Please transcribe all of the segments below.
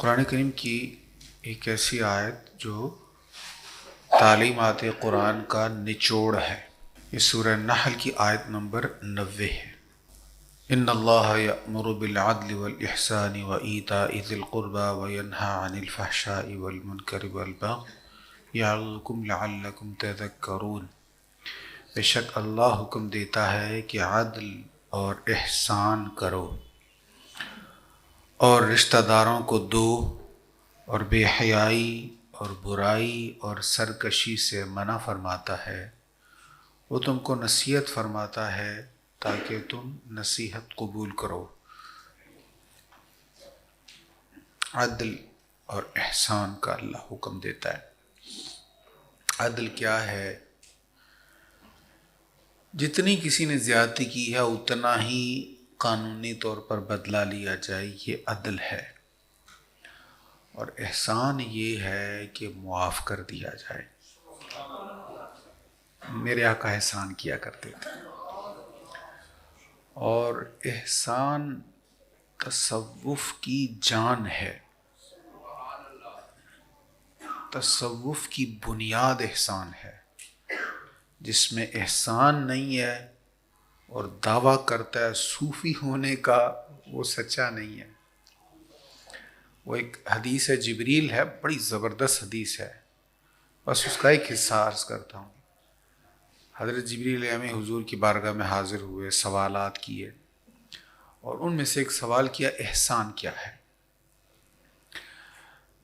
قرآن کریم کی ایک ایسی آیت جو تعلیمات قرآن کا نچوڑ ہے، یہ سورہ نحل کی آیت نمبر 90 ہے۔ ان اللہ یأمر بالعدل والاحسان وایتاء ذی القربى وینہی عن الفحشاء والمنکر والبغی یعظکم لعلکم تذکرون۔ بے شک اللہ حکم دیتا ہے کہ عدل اور احسان کرو اور رشتہ داروں کو دو، اور بے حیائی اور برائی اور سرکشی سے منع فرماتا ہے۔ وہ تم کو نصیحت فرماتا ہے تاکہ تم نصیحت قبول کرو۔ عدل اور احسان کا اللہ حکم دیتا ہے۔ عدل کیا ہے؟ جتنی کسی نے زیادتی کی ہے اتنا ہی قانونی طور پر بدلہ لیا جائے، یہ عدل ہے۔ اور احسان یہ ہے کہ معاف کر دیا جائے۔ میرے آقا احسان کیا کرتے تھے، اور احسان تصوف کی جان ہے۔ تصوف کی بنیاد احسان ہے۔ جس میں احسان نہیں ہے اور دعویٰ کرتا ہے صوفی ہونے کا، وہ سچا نہیں ہے۔ وہ ایک حدیث ہے، جبریل ہے، بڑی زبردست حدیث ہے، بس اس کا ایک حصہ عرض کرتا ہوں۔ حضرت جبریل ہمیں حضور کی بارگاہ میں حاضر ہوئے، سوالات کیے، اور ان میں سے ایک سوال کیا، احسان کیا ہے؟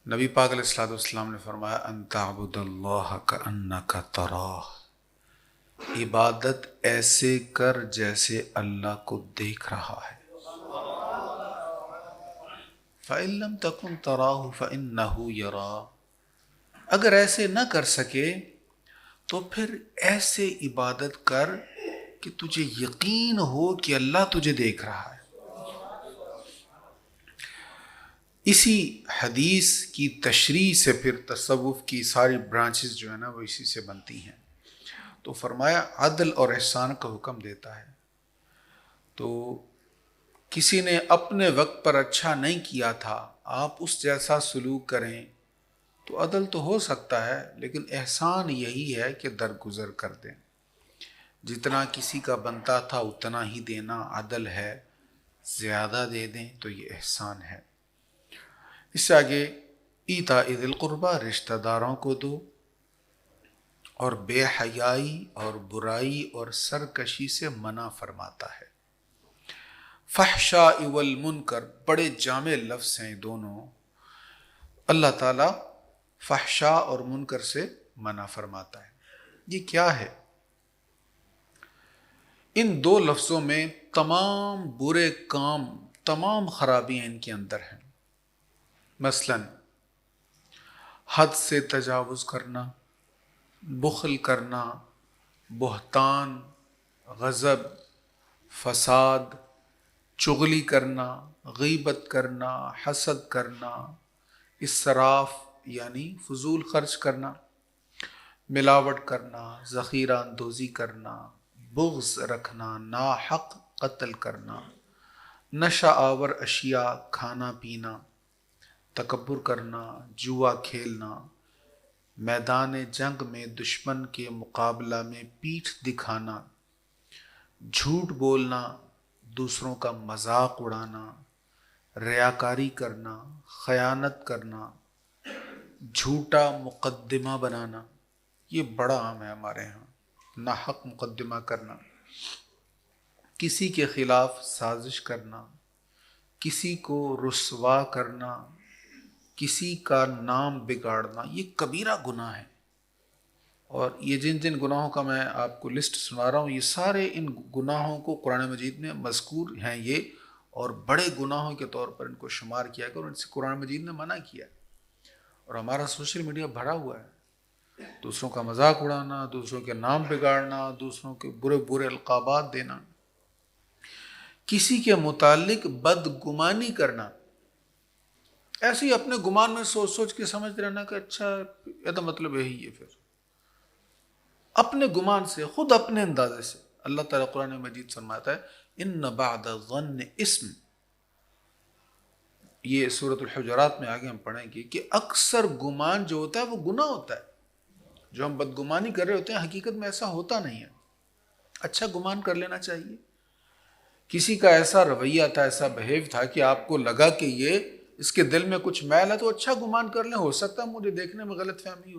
نبی پاک علیہ السلام نے فرمایا، ان تعبد اللہ کأنک تراہ، عبادت ایسے کر جیسے اللہ کو دیکھ رہا ہے۔ فَإِن لَّمْ تَكُن تَرَاهُ فَإِنَّهُ يَرَاكَ، اگر ایسے نہ کر سکے تو پھر ایسے عبادت کر کہ تجھے یقین ہو کہ اللہ تجھے دیکھ رہا ہے۔ اسی حدیث کی تشریح سے پھر تصوف کی ساری برانچز جو ہے نا وہ اسی سے بنتی ہیں۔ تو فرمایا عدل اور احسان کا حکم دیتا ہے۔ تو کسی نے اپنے وقت پر اچھا نہیں کیا تھا، آپ اس جیسا سلوک کریں تو عدل تو ہو سکتا ہے، لیکن احسان یہی ہے کہ درگزر کر دیں۔ جتنا کسی کا بنتا تھا اتنا ہی دینا عدل ہے، زیادہ دے دیں تو یہ احسان ہے۔ اس سے آگے ایتاء ذی القربی، رشتہ داروں کو دو، اور بے حیائی اور برائی اور سرکشی سے منع فرماتا ہے۔ فحشاء والمنکر، بڑے جامع لفظ ہیں دونوں۔ اللہ تعالیٰ فحشاء اور منکر سے منع فرماتا ہے۔ یہ کیا ہے؟ ان دو لفظوں میں تمام برے کام، تمام خرابیاں ان کے اندر ہیں۔ مثلا حد سے تجاوز کرنا، بخل کرنا، بہتان، غضب، فساد، چغلی کرنا، غیبت کرنا، حسد کرنا، اسراف یعنی فضول خرچ کرنا، ملاوٹ کرنا، ذخیرہ اندوزی کرنا، بغض رکھنا، ناحق قتل کرنا، نشہ آور اشیاء کھانا پینا، تکبر کرنا، جوا کھیلنا، میدان جنگ میں دشمن کے مقابلہ میں پیٹھ دکھانا، جھوٹ بولنا، دوسروں کا مذاق اڑانا، ریاکاری کرنا، خیانت کرنا، جھوٹا مقدمہ بنانا، یہ بڑا عام ہے ہمارے ہاں، ناحق مقدمہ کرنا، کسی کے خلاف سازش کرنا، کسی کو رسوا کرنا، کسی کا نام بگاڑنا، یہ کبیرہ گناہ ہے۔ اور یہ جن جن گناہوں کا میں آپ کو لسٹ سنا رہا ہوں، یہ سارے ان گناہوں کو قرآن مجید میں مذکور ہیں یہ، اور بڑے گناہوں کے طور پر ان کو شمار کیا گیا، اور ان سے قرآن مجید نے منع کیا۔ اور ہمارا سوشل میڈیا بھرا ہوا ہے، دوسروں کا مذاق اڑانا، دوسروں کے نام بگاڑنا، دوسروں کے برے برے القابات دینا، کسی کے متعلق بدگمانی کرنا، ایسے ہی اپنے گمان میں سوچ سوچ کے سمجھ رہنا کہ اچھا یہ تو مطلب یہی ہے، پھر اپنے گمان سے، خود اپنے اندازے سے۔ اللہ تعالیٰ قرآن مجید فرماتا ہے ان بعد الظن اسم، یہ سورۃ الحجرات میں آگے ہم پڑھیں گے کہ اکثر گمان جو ہوتا ہے وہ گناہ ہوتا ہے. جو ہم بدگمانی کر رہے ہوتے ہیں حقیقت میں ایسا ہوتا نہیں ہے. اچھا گمان کر لینا چاہیے. کسی کا ایسا رویہ تھا، ایسا بہیو تھا کہ آپ کو لگا کہ یہ اس کے دل میں کچھ میل ہے، تو اچھا گمان کر لیں. ہو سکتا ہے مجھے دیکھنے میں غلط فہمی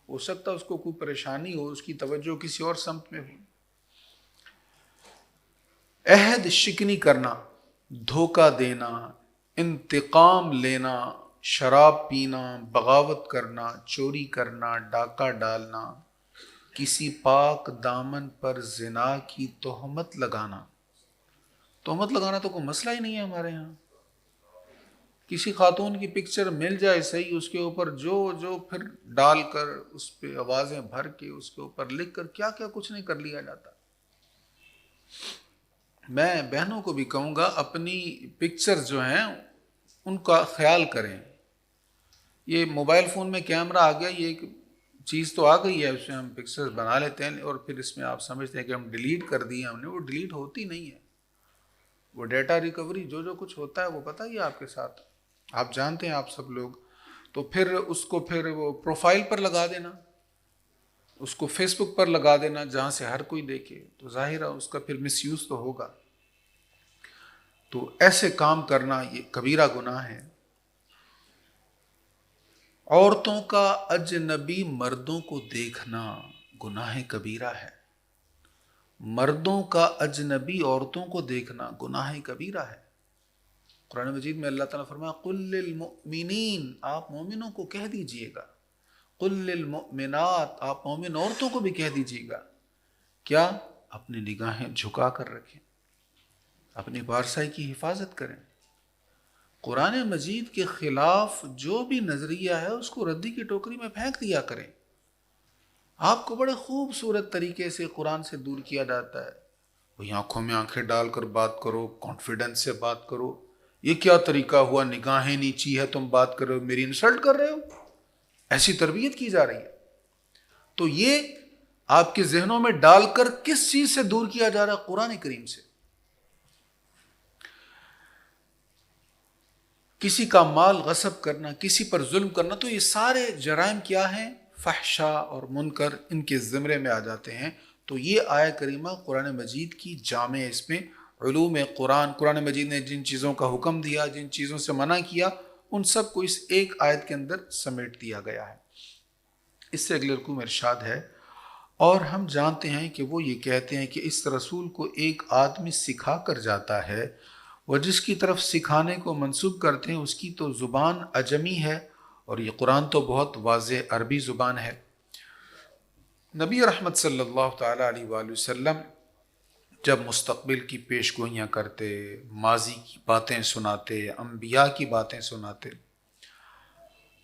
ہو سکتا ہے اس کو کوئی پریشانی ہو، اس کی توجہ کسی اور سمت میں ہو. عہد شکنی کرنا، دھوکہ دینا، انتقام لینا، شراب پینا، بغاوت کرنا، چوری کرنا، ڈاکہ ڈالنا، کسی پاک دامن پر زنا کی تہمت لگانا. تہمت لگانا تو کوئی مسئلہ ہی نہیں ہے ہمارے ہاں. کسی خاتون کی پکچر مل جائے صحیح، اس کے اوپر جو پھر ڈال کر اس پہ آوازیں بھر کے اس کے اوپر لکھ کر کیا کیا کچھ نہیں کر لیا جاتا. میں بہنوں کو بھی کہوں گا اپنی پکچر جو ہیں ان کا خیال کریں. یہ موبائل فون میں کیمرہ آ گیا، یہ ایک چیز تو آ گئی ہے، اس میں ہم پکچر بنا لیتے ہیں اور پھر اس میں آپ سمجھتے ہیں کہ ہم ڈیلیٹ کر دیے ہم نے. وہ ڈیلیٹ ہوتی نہیں ہے. وہ ڈیٹا ریکوری جو کچھ ہوتا ہے وہ پتہ ہی ہے آپ کے ساتھ، آپ جانتے ہیں آپ سب لوگ. تو پھر اس کو پھر وہ پروفائل پر لگا دینا، اس کو فیس بک پر لگا دینا جہاں سے ہر کوئی دیکھے، تو ظاہر ہے اس کا پھر مس یوز تو ہوگا. تو ایسے کام کرنا یہ کبیرہ گناہ ہے. عورتوں کا اجنبی مردوں کو دیکھنا گناہ کبیرہ ہے. مردوں کا اجنبی عورتوں کو دیکھنا گناہ کبیرہ ہے. قرآن مجید میں اللہ تعالیٰ فرمایا قل للمؤمنین، آپ مومنوں کو کہہ دیجئے گا. قل للمؤمنات، آپ مومن عورتوں کو بھی کہہ دیجئے گا. کیا؟ اپنی نگاہیں جھکا کر رکھیں، اپنی پارسائی کی حفاظت کریں. قرآن مجید کے خلاف جو بھی نظریہ ہے اس کو ردی کی ٹوکری میں پھینک دیا کریں. آپ کو بڑے خوبصورت طریقے سے قرآن سے دور کیا جاتا ہے. وہی آنکھوں میں آنکھیں ڈال کر بات کرو، کانفیڈنس سے بات کرو. یہ کیا طریقہ ہوا؟ نگاہیں نیچی ہے تم بات کر رہے ہو، میری انسلٹ کر رہے ہو. ایسی تربیت کی جا رہی ہے. تو یہ آپ کے ذہنوں میں ڈال کر کس چیز سے دور کیا جا رہا ہے؟ قرآن کریم سے. کسی کا مال غصب کرنا، کسی پر ظلم کرنا، تو یہ سارے جرائم کیا ہیں؟ فحشا اور منکر ان کے زمرے میں آ جاتے ہیں. تو یہ آیہ کریمہ قرآن مجید کی جامع، اس میں علوم قرآن مجید نے جن چیزوں کا حکم دیا، جن چیزوں سے منع کیا، ان سب کو اس ایک آیت کے اندر سمیٹ دیا گیا ہے. اس سے اگلے رکوع میں ارشاد ہے اور ہم جانتے ہیں کہ وہ یہ کہتے ہیں کہ اس رسول کو ایک آدمی سکھا کر جاتا ہے، وہ جس کی طرف سکھانے کو منسوب کرتے ہیں اس کی تو زبان عجمی ہے اور یہ قرآن تو بہت واضح عربی زبان ہے. نبی رحمت صلی اللہ تعالیٰ علیہ وآلہ وسلم جب مستقبل کی پیش گوئیاں کرتے، ماضی کی باتیں سناتے، انبیاء کی باتیں سناتے،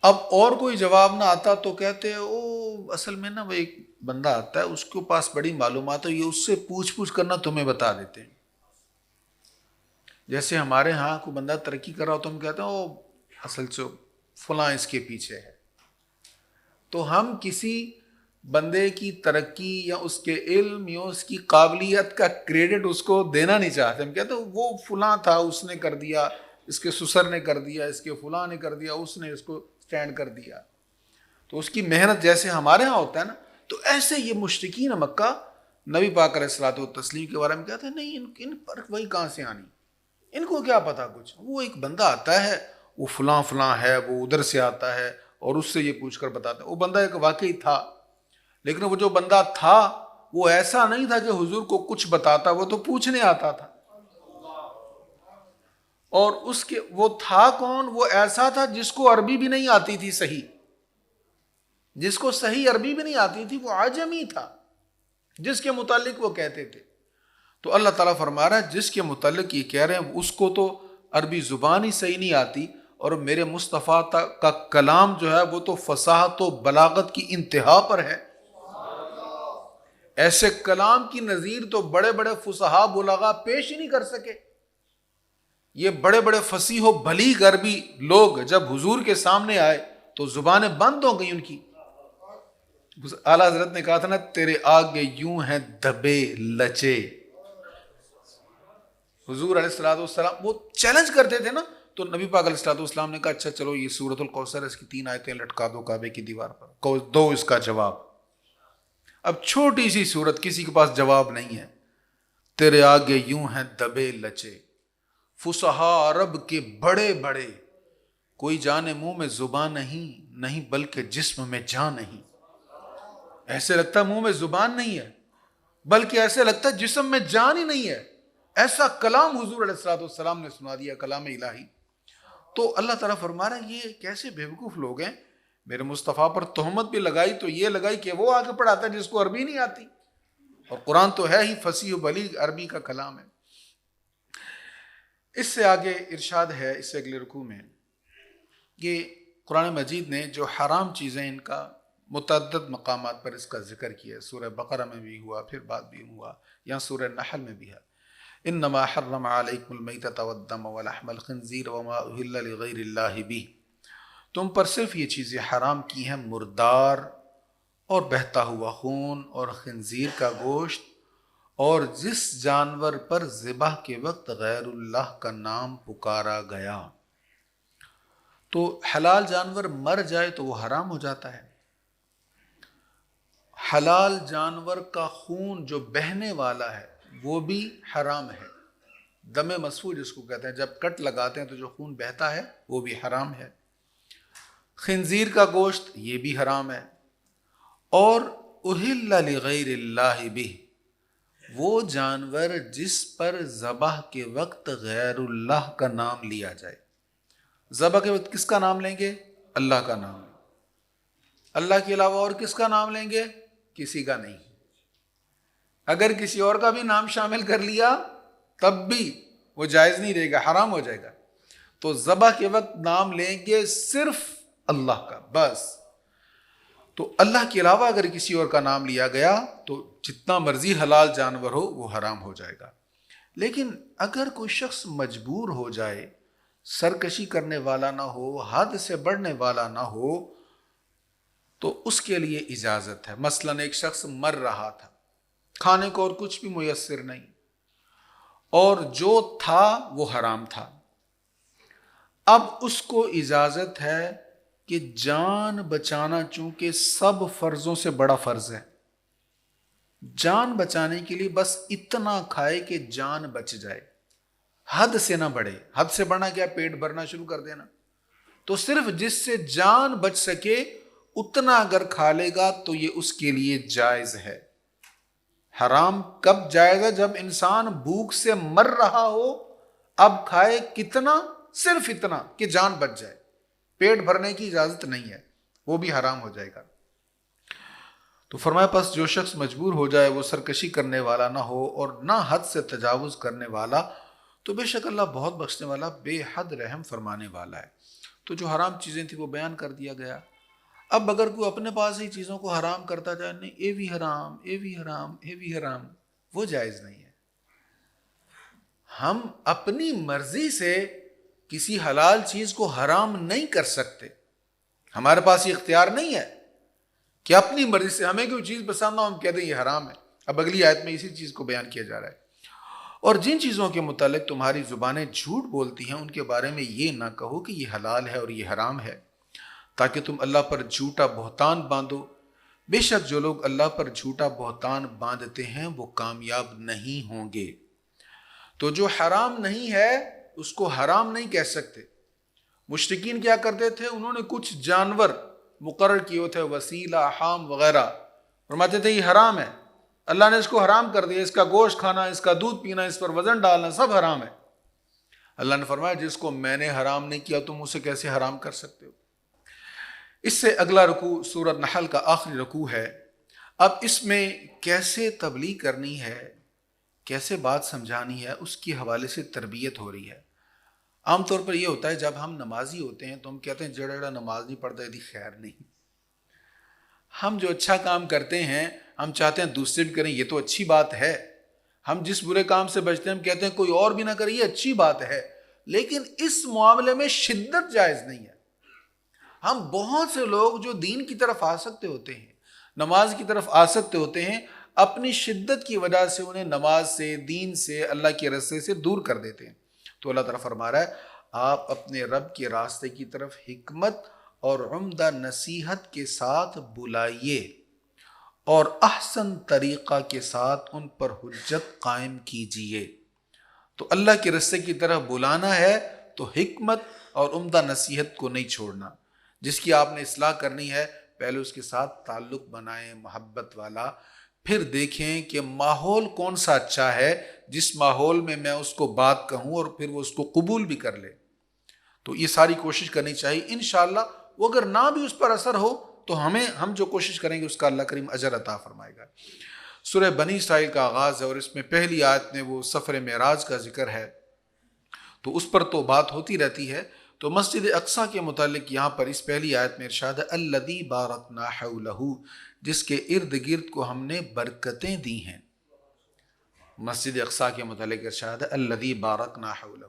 اب اور کوئی جواب نہ آتا تو کہتے او اصل میں نا وہ ایک بندہ آتا ہے اس کے پاس بڑی معلومات ہے، یہ اس سے پوچھ کرنا تمہیں بتا دیتے ہیں. جیسے ہمارے ہاں کوئی بندہ ترقی کر رہا ہو تو ہم کہتے ہیں او اصل سے فلاں اس کے پیچھے ہے. تو ہم کسی بندے کی ترقی یا اس کے علم یا اس کی قابلیت کا کریڈٹ اس کو دینا نہیں چاہتے. ہم کہتے ہیں وہ فلاں تھا، اس نے کر دیا، اس کے سسر نے کر دیا، اس کے فلاں نے کر دیا، اس نے اس کو سٹینڈ کر دیا. تو اس کی محنت جیسے ہمارے ہاں ہوتا ہے نا، تو ایسے یہ مشرکین مکہ نبی پاک علیہ الصلوۃ والتسلیم کے بارے میں کہتے ہیں نہیں ان پر وہی کہاں سے آنی، ان کو کیا پتا کچھ. وہ ایک بندہ آتا ہے، وہ فلاں فلاں ہے، وہ ادھر سے آتا ہے اور اس سے یہ پوچھ کر بتاتا ہے. وہ بندہ ایک واقعی تھا، لیکن وہ جو بندہ تھا وہ ایسا نہیں تھا کہ حضور کو کچھ بتاتا، وہ تو پوچھنے آتا تھا. اور اس کے وہ تھا کون؟ وہ ایسا تھا جس کو عربی بھی نہیں آتی تھی صحیح، جس کو صحیح عربی بھی نہیں آتی تھی، وہ عجمی تھا جس کے متعلق وہ کہتے تھے. تو اللہ تعالیٰ فرما رہا ہے جس کے متعلق یہ کہہ رہے ہیں اس کو تو عربی زبان ہی صحیح نہیں آتی، اور میرے مصطفیٰ کا کلام جو ہے وہ تو فصاحت و بلاغت کی انتہا پر ہے. ایسے کلام کی نظیر تو بڑے بڑے فصحاء بلغاء پیش ہی نہیں کر سکے. یہ بڑے بڑے فصیح و بلیغ عربی لوگ جب حضور کے سامنے آئے تو زبانیں بند ہو گئی ان کی. اعلیٰ حضرت نے کہا تھا نا تیرے آگے یوں ہیں دبے لچے. حضور علیہ السلام وہ چیلنج کرتے تھے نا، تو نبی پاک علیہ الصلوۃ والسلام نے کہا اچھا چلو یہ سورۃ الکوثر اس کی 3 آیتیں لٹکا دو کعبے کی دیوار پر، دو اس کا جواب۔ اب چھوٹی سی سورت، کسی کے پاس جواب نہیں ہے۔ تیرے آگے یوں ہیں دبے لچے فصحاء عرب کے بڑے بڑے، کوئی جانے منہ میں زبان نہیں بلکہ جسم میں جان نہیں۔ ایسے لگتا ہے منہ میں زبان نہیں ہے، بلکہ ایسے لگتا ہے جسم میں جان ہی نہیں ہے۔ ایسا کلام حضور علیہ الصلوۃ والسلام نے سنا دیا، کلام الہی۔ تو اللہ تعالیٰ فرما رہا ہے یہ کیسے بیوقوف لوگ ہیں، میرے مصطفیٰ پر تہمت بھی لگائی تو یہ لگائی کہ وہ آگے پڑھاتا ہے جس کو عربی نہیں آتی، اور قرآن تو ہے ہی فصیح و بلیغ، عربی کا کلام ہے۔ اس سے آگے ارشاد ہے، اس سے اگلے رکوع میں، یہ قرآن مجید نے جو حرام چیزیں ان کا متعدد مقامات پر اس کا ذکر کیا ہے، سورہ بقرہ میں بھی ہوا، پھر بعد بھی ہوا، یہاں سورہ نحل میں بھی ہے۔ انما حرم علیکم المیتۃ والدم ولحم الخنزیر وما اہل لغیر اللہ بہ، تم پر صرف یہ چیزیں حرام کی ہیں، مردار اور بہتا ہوا خون اور خنزیر کا گوشت، اور جس جانور پر ذبح کے وقت غیر اللہ کا نام پکارا گیا۔ تو حلال جانور مر جائے تو وہ حرام ہو جاتا ہے۔ حلال جانور کا خون جو بہنے والا ہے وہ بھی حرام ہے، دم مسفوح جس کو کہتے ہیں، جب کٹ لگاتے ہیں تو جو خون بہتا ہے وہ بھی حرام ہے۔ خنزیر کا گوشت یہ بھی حرام ہے، اور اہل لغیر اللہ بہ، وہ جانور جس پر ذبح کے وقت غیر اللہ کا نام لیا جائے۔ ذبح کے وقت کس کا نام لیں گے؟ اللہ کا نام۔ اللہ کے علاوہ اور کس کا نام لیں گے؟ کسی کا نہیں۔ اگر کسی اور کا بھی نام شامل کر لیا تب بھی وہ جائز نہیں رہے گا، حرام ہو جائے گا۔ تو ذبح کے وقت نام لیں گے صرف اللہ کا، بس۔ تو اللہ کے علاوہ اگر کسی اور کا نام لیا گیا تو جتنا مرضی حلال جانور ہو وہ حرام ہو جائے گا۔ لیکن اگر کوئی شخص مجبور ہو جائے، سرکشی کرنے والا نہ ہو، حد سے بڑھنے والا نہ ہو، تو اس کے لیے اجازت ہے۔ مثلاً ایک شخص مر رہا تھا، کھانے کو اور کچھ بھی میسر نہیں، اور جو تھا وہ حرام تھا، اب اس کو اجازت ہے کہ جان بچانا، چونکہ سب فرضوں سے بڑا فرض ہے، جان بچانے کے لیے بس اتنا کھائے کہ جان بچ جائے، حد سے نہ بڑھے۔ حد سے بڑھنا کیا؟ پیٹ بھرنا شروع کر دینا۔ تو صرف جس سے جان بچ سکے اتنا اگر کھا لے گا تو یہ اس کے لیے جائز ہے۔ حرام کب جائز ہے؟ جب انسان بھوک سے مر رہا ہو، اب کھائے کتنا؟ صرف اتنا کہ جان بچ جائے، پیٹ بھرنے کی اجازت نہیں ہے، وہ بھی حرام ہو جائے گا۔ تو فرمایا پس جو شخص مجبور ہو جائے، وہ سرکشی کرنے والا نہ ہو اور نہ حد سے تجاوز کرنے والا، تو بے شک اللہ بہت بخشنے والا، بے حد رحم فرمانے والا ہے۔ تو جو حرام چیزیں تھیں وہ بیان کر دیا گیا۔ اب اگر کوئی اپنے پاس ہی چیزوں کو حرام کرتا جائے، نہیں یہ بھی حرام، یہ بھی حرام، یہ بھی حرام، وہ جائز نہیں ہے۔ ہم اپنی مرضی سے کسی حلال چیز کو حرام نہیں کر سکتے، ہمارے پاس یہ اختیار نہیں ہے کہ اپنی مرضی سے ہمیں کوئی چیز پسند نہ ہو ہم کہہ دیں یہ حرام ہے۔ اب اگلی آیت میں اسی چیز کو بیان کیا جا رہا ہے۔ اور جن چیزوں کے متعلق تمہاری زبانیں جھوٹ بولتی ہیں، ان کے بارے میں یہ نہ کہو کہ یہ حلال ہے اور یہ حرام ہے، تاکہ تم اللہ پر جھوٹا بہتان باندھو۔ بے شک جو لوگ اللہ پر جھوٹا بہتان باندھتے ہیں وہ کامیاب نہیں ہوں گے۔ تو جو حرام نہیں ہے اس کو حرام نہیں کہہ سکتے۔ مشرکین کیا کرتے تھے؟ انہوں نے کچھ جانور مقرر کیے تھے، وسیلہ، حام وغیرہ، فرماتے تھے یہ حرام ہے، اللہ نے اس کو حرام کر دیا، اس کا گوشت کھانا، اس کا دودھ پینا، اس پر وزن ڈالنا سب حرام ہے۔ اللہ نے فرمایا جس کو میں نے حرام نہیں کیا تم اسے کیسے حرام کر سکتے ہو؟ اس سے اگلا رکوع سورۃ نحل کا آخری رکوع ہے۔ اب اس میں کیسے تبلیغ کرنی ہے، کیسے بات سمجھانی ہے، اس کی حوالے سے تربیت ہو رہی ہے۔ عام طور پر یہ ہوتا ہے جب ہم نمازی ہوتے ہیں تو ہم کہتے ہیں جڑا نماز نہیں پڑھتا یہ خیر نہیں۔ ہم جو اچھا کام کرتے ہیں ہم چاہتے ہیں دوسرے بھی کریں، یہ تو اچھی بات ہے۔ ہم جس برے کام سے بچتے ہیں ہم کہتے ہیں کوئی اور بھی نہ کرے، یہ اچھی بات ہے۔ لیکن اس معاملے میں شدت جائز نہیں ہے۔ ہم بہت سے لوگ جو دین کی طرف آ سکتے ہوتے ہیں، نماز کی طرف آ سکتے ہوتے ہیں، اپنی شدت کی وجہ سے انہیں نماز سے، دین سے، اللہ کے رستے سے دور کر دیتے ہیں۔ تو اللہ تعالیٰ فرما رہا ہے آپ اپنے رب کے راستے کی طرف حکمت اور عمدہ نصیحت کے ساتھ بلائیے اور احسن طریقہ کے ساتھ ان پر حجت قائم کیجیے۔ تو اللہ کے راستے کی طرف بلانا ہے تو حکمت اور عمدہ نصیحت کو نہیں چھوڑنا۔ جس کی آپ نے اصلاح کرنی ہے پہلے اس کے ساتھ تعلق بنائیں محبت والا، پھر دیکھیں کہ ماحول کون سا اچھا ہے جس ماحول میں میں اس کو بات کہوں اور پھر وہ اس کو قبول بھی کر لے۔ تو یہ ساری کوشش کرنی چاہیے، انشاءاللہ وہ اگر نہ بھی اس پر اثر ہو تو ہم جو کوشش کریں گے اس کا اللہ کریم اجر عطا فرمائے گا۔ سورہ بنی اسرائیل کا آغاز ہے اور اس میں پہلی آیت میں وہ سفر معراج کا ذکر ہے، تو اس پر تو بات ہوتی رہتی ہے۔ تو مسجد اقصیٰ کے متعلق یہاں پر اس پہلی آیت میں ارشاد ہے الذی بارکنا حولہ، جس کے ارد گرد کو ہم نے برکتیں دی ہیں۔ مسجد اقصیٰ کے متعلق ارشاد ہے الذی بارکنا حولہ۔